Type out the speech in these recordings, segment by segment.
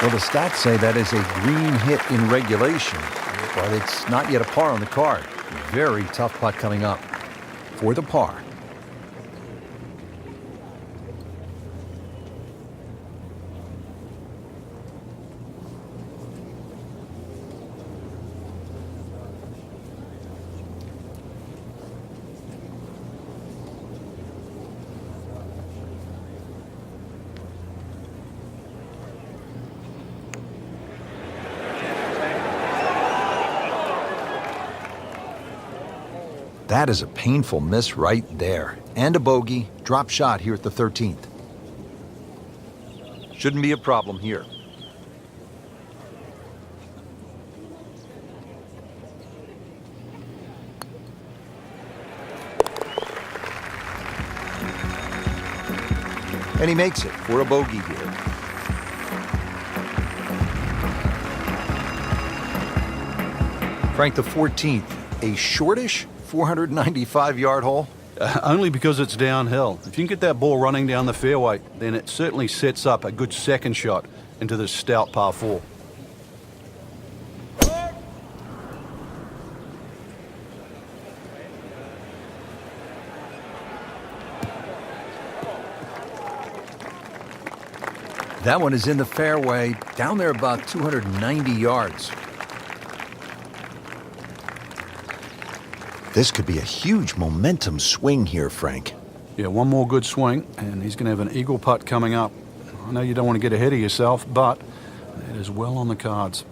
Well, the stats say that is a green hit in regulation, but it's not yet a par on the card. Very tough putt coming up for the par. That is a painful miss right there. And a bogey. Drop shot here at the 13th. Shouldn't be a problem here. And he makes it for a bogey here. Frank, the 14th, a shortish 495-yard hole? Only because it's downhill. If you can get that ball running down the fairway, then it certainly sets up a good second shot into this stout par 4. That one is in the fairway, down there about 290 yards. This could be a huge momentum swing here, Frank. Yeah, one more good swing, and he's going to have an eagle putt coming up. I know you don't want to get ahead of yourself, but it is well on the cards.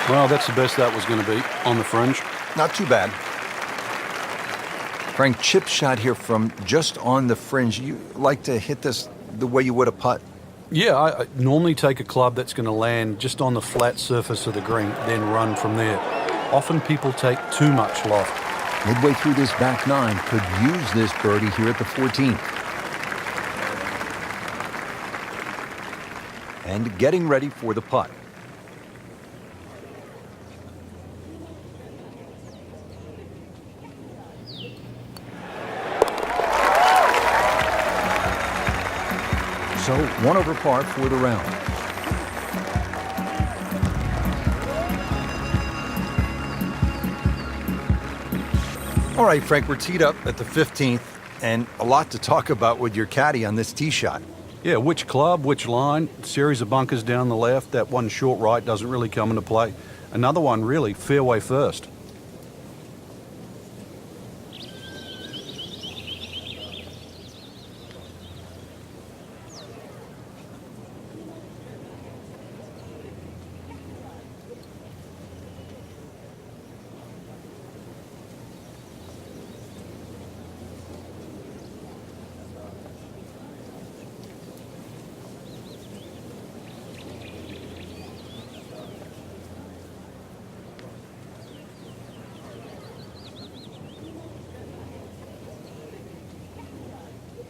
Well, that's the best that was going to be on the fringe. Not too bad. Frank, chip shot here from just on the fringe. You like to hit this the way you would a putt? Yeah, I normally take a club that's going to land just on the flat surface of the green, then run from there. Often people take too much loft. Midway through this back nine, could use this birdie here at the 14th. And getting ready for the putt. So, 1 over par for the round. All right, Frank, we're teed up at the 15th, and a lot to talk about with your caddy on this tee shot. Yeah, which club, which line, series of bunkers down the left, that one short right doesn't really come into play. Another one, really, fairway first.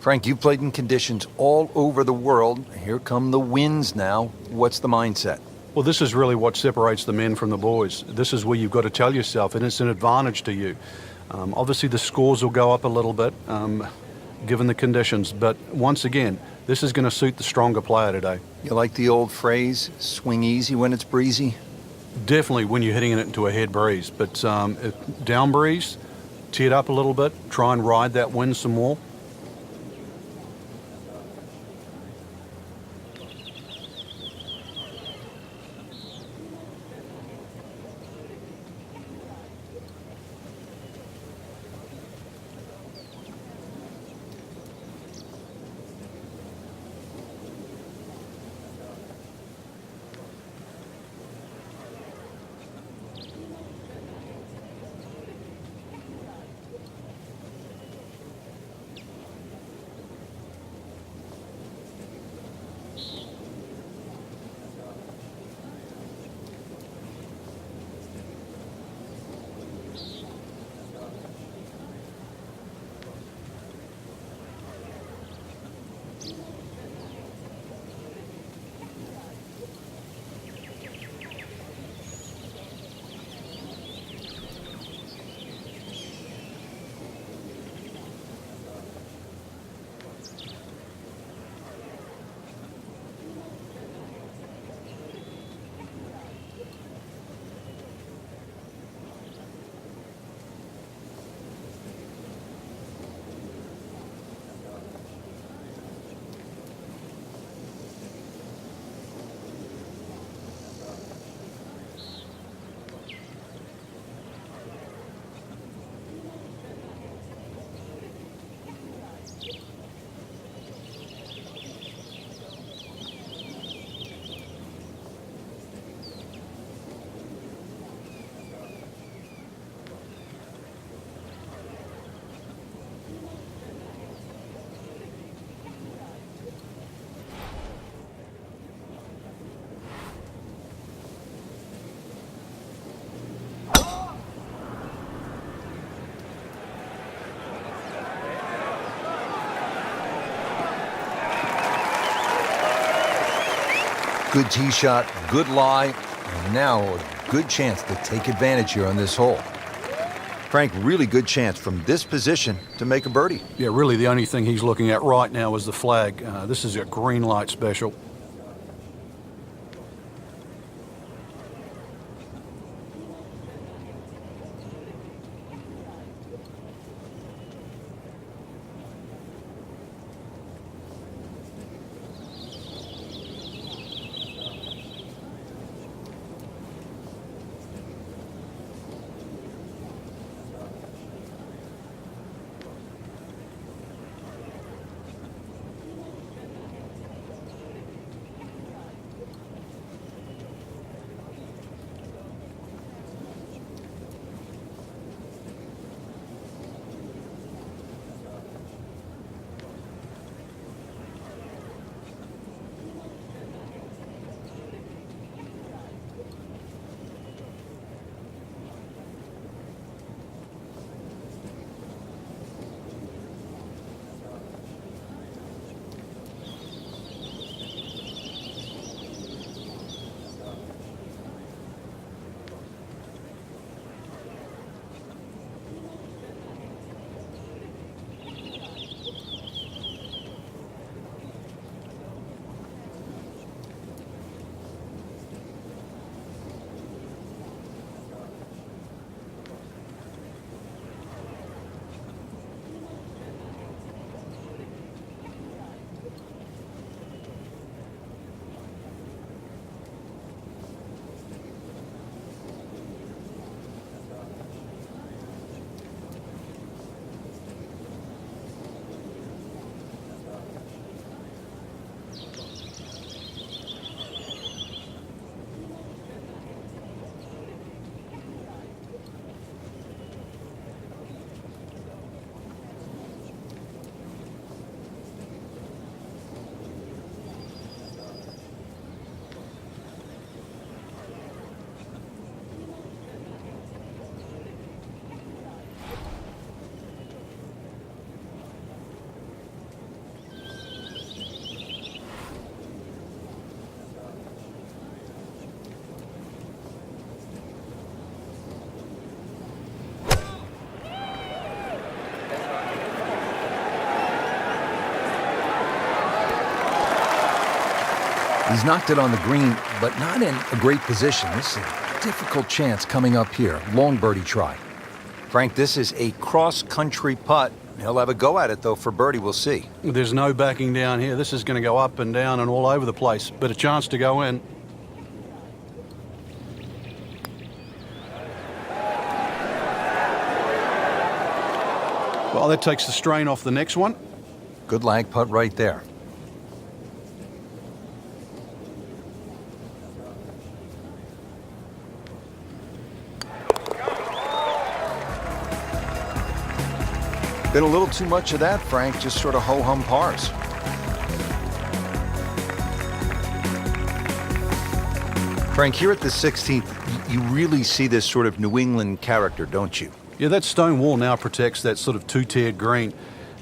Frank, you've played in conditions all over the world. Here come the winds now. What's the mindset? Well, this is really what separates the men from the boys. This is where you've got to tell yourself, and it's an advantage to you. Obviously, the scores will go up a little bit, given the conditions. But once again, this is going to suit the stronger player today. You like the old phrase, swing easy when it's breezy? Definitely when you're hitting it into a head breeze. But down breeze, tee it up a little bit, try and ride that wind some more. Good tee shot, good lie, and now a good chance to take advantage here on this hole. Frank, really good chance from this position to make a birdie. Yeah, really the only thing he's looking at right now is the flag. This is a green light special. He's knocked it on the green, but not in a great position. This is a difficult chance coming up here. Long birdie try. Frank, this is a cross-country putt. He'll have a go at it, though, for birdie. We'll see. There's no backing down here. This is going to go up and down and all over the place, but a chance to go in. Well, that takes the strain off the next one. Good lag putt right there. Been a little too much of that, Frank, just sort of ho-hum pars. Frank, here at the 16th, you really see this sort of New England character, don't you? Yeah, that stone wall now protects that sort of two-tiered green,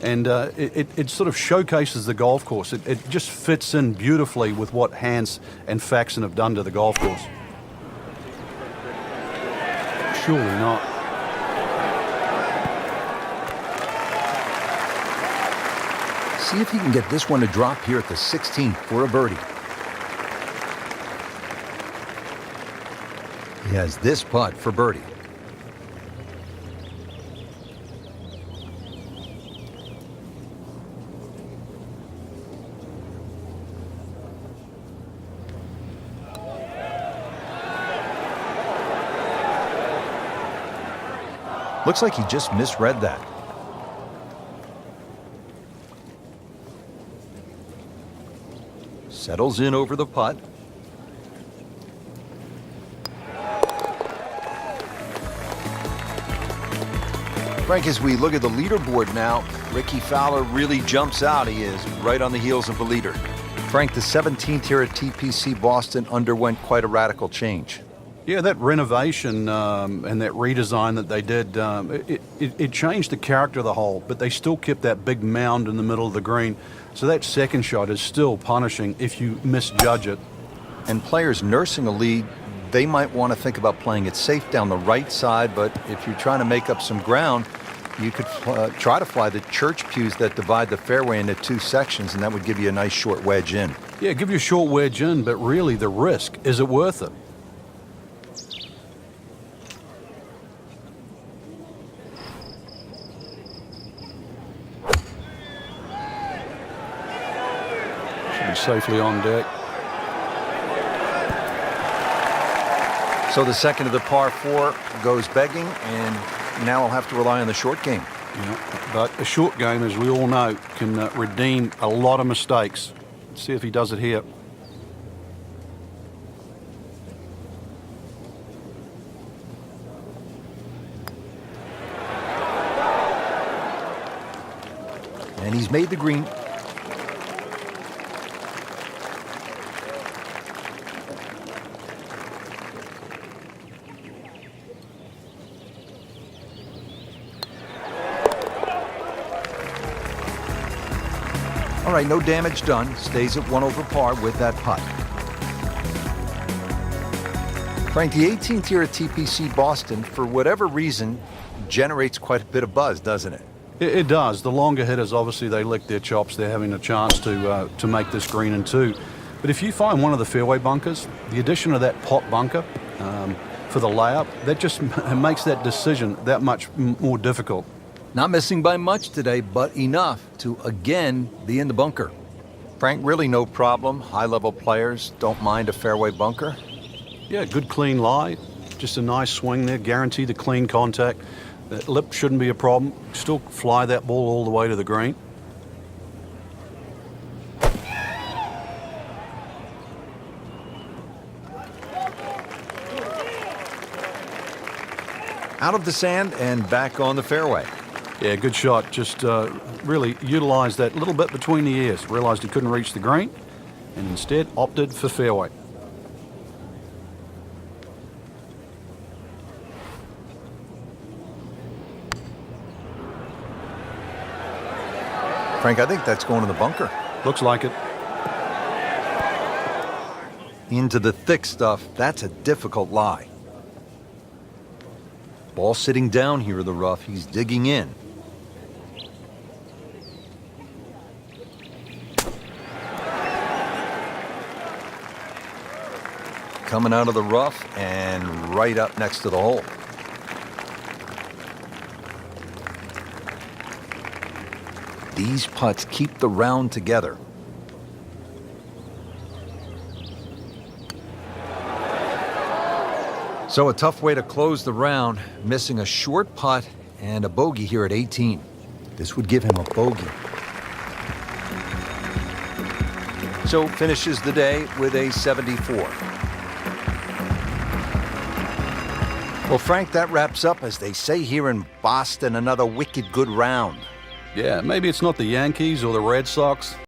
and it sort of showcases the golf course. It just fits in beautifully with what Hans and Faxon have done to the golf course. Surely not. See if he can get this one to drop here at the 16th for a birdie. He has this putt for birdie. Looks like he just misread that. Settles in over the putt. Frank, as we look at the leaderboard now, Ricky Fowler really jumps out. He is right on the heels of the leader. Frank, the 17th here at TPC Boston underwent quite a radical change. Yeah, that renovation and that redesign that they did, it changed the character of the hole, but they still kept that big mound in the middle of the green. So that second shot is still punishing if you misjudge it. And players nursing a lead, they might want to think about playing it safe down the right side, but if you're trying to make up some ground, you could try to fly the church pews that divide the fairway into two sections, and that would give you a nice short wedge in. Yeah, give you a short wedge in, but really the risk, is it worth it? Should be safely on deck. So the second of the par 4 goes begging, and now I'll have to rely on the short game. Yeah, but a short game, as we all know, can redeem a lot of mistakes. Let's see if he does it here. And he's made the green. All right, no damage done. Stays at 1 over par with that putt. Frank, the 18th here at TPC Boston, for whatever reason, generates quite a bit of buzz, doesn't it? It does. The longer hitters, obviously, they lick their chops. They're having a chance to make this green in two. But if you find one of the fairway bunkers, the addition of that pot bunker for the layup, that just makes that decision that much more difficult. Not missing by much today, but enough to again be in the bunker. Frank, really no problem. High-level players don't mind a fairway bunker. Yeah, good clean lie. Just a nice swing there, guaranteed a clean contact. That lip shouldn't be a problem. Still fly that ball all the way to the green. Out of the sand and back on the fairway. Yeah, good shot. Just really utilized that little bit between the ears. Realized he couldn't reach the green and instead opted for fairway. Frank, I think that's going to the bunker. Looks like it. Into the thick stuff. That's a difficult lie. Ball sitting down here in the rough. He's digging in. Coming out of the rough and right up next to the hole. These putts keep the round together. So a tough way to close the round, missing a short putt and a bogey here at 18. This would give him a bogey. So finishes the day with a 74. Well, Frank, that wraps up, as they say here in Boston, another wicked good round. Yeah, maybe it's not the Yankees or the Red Sox.